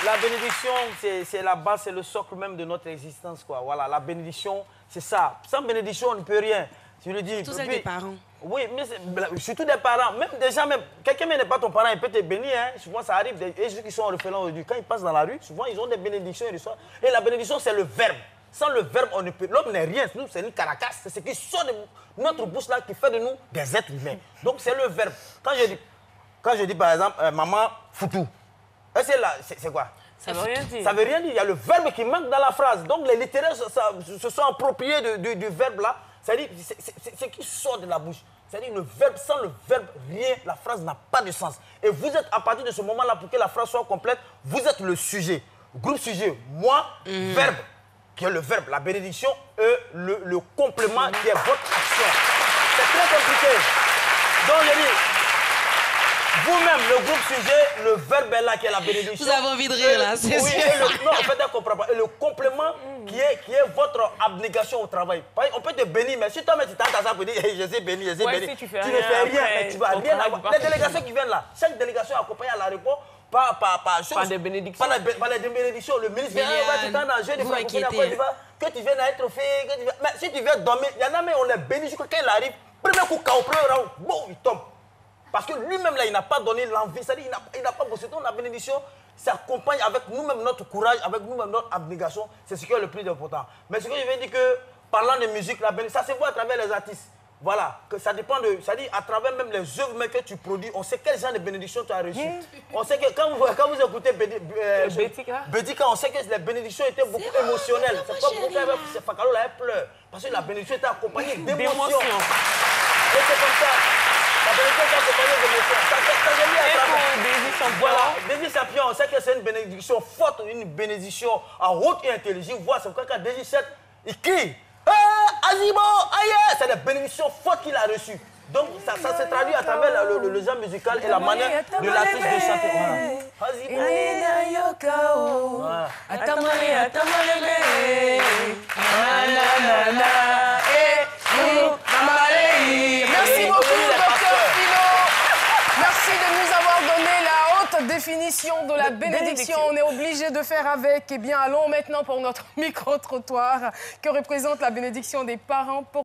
La bénédiction, c'est la base, c'est le socle même de notre existence, quoi. Voilà, la bénédiction, c'est ça. Sans bénédiction, on ne peut rien. Tu le dis. Surtout celle des parents. Oui, mais surtout des parents. Même des gens, même quelqu'un n'est pas ton parent, il peut te bénir. Hein. Souvent, ça arrive. Et ceux qui sont orphelins aujourd'hui, quand ils passent dans la rue, souvent, ils ont des bénédictions. Et la bénédiction, c'est le verbe. Sans le verbe, on ne peut. L'homme n'est rien. Nous, c'est une caracasse. C'est ce qui sort de notre bouche là qui fait de nous des êtres humains. Donc, c'est le verbe. Quand je dis par exemple, maman foutou, c'est quoi? Ça veut rien dire. Ça veut rien dire. Il y a le verbe qui manque dans la phrase. Donc, les littéraires se sont appropriés du verbe là. C'est-à-dire, c'est ce qui sort de la bouche. C'est-à-dire, le verbe, sans le verbe, rien, la phrase n'a pas de sens. Et vous êtes, à partir de ce moment-là, pour que la phrase soit complète, vous êtes le sujet. Groupe sujet, moi, verbe, qui est le verbe, la bénédiction, et le complément qui est votre action. C'est très compliqué. Donc, je dis, vous-même, le groupe sujet, le verbe est là qui est la bénédiction. Vous avez envie de rire là, c'est sûr. Non, en fait, on comprend pas. Et le complément qui est votre abnégation au travail. On peut te bénir, mais si toi, tu t'attends à ça pour dire hey, je suis béni, je suis béni. Si tu ne fais rien, mais tu vas rien avoir. Les délégations qui viennent là, chaque délégation est accompagnée à l'aéroport par des bénédictions. Par les bénédictions. Le ministre vient, tu t'en as, je dis, que tu viennes à être fait. Mais si tu viens dormir, il y en a, mais on les bénit jusqu'à quand il arrive. Premier coup, KO, premier round, bon, il tombe. Parce que lui-même, là, il n'a pas donné l'envie, c'est-à-dire il n'a pas bossé. Donc la bénédiction s'accompagne avec nous-mêmes notre courage, avec nous-mêmes notre abnégation. C'est ce qui est le plus important. Mais ce que je veux dire que, parlant de musique, la bénédiction, ça se voit à travers les artistes. Voilà, que ça dépend de... C'est-à-dire à travers même les œuvres que tu produis, on sait quel genre de bénédiction tu as reçu. On sait que quand vous écoutez Bédika, on sait que les bénédictions étaient beaucoup émotionnelles. C'est pas pourquoi Fakalo là, elle pleure. Parce que la bénédiction était accompagnée d'émotions. Et c'est comme ça. La bénédiction est accompagnée d'émotions. Voilà, Daisy Champion, on sait que c'est une bénédiction forte, une bénédiction en haute et intelligible. Voilà, c'est pourquoi quand Daisy 7, il crie. Azibo, aïe! C'est des bénédictions fortes qu'il a reçues. Donc, ça se traduit à travers le genre musical et la manière de l'artiste de chanter. Merci beaucoup, docteur Philo. Merci de nous avoir donné la haute définition de la bénédiction. On est obligé de faire avec. Eh bien, allons maintenant pour notre micro-trottoir que représente la bénédiction des parents.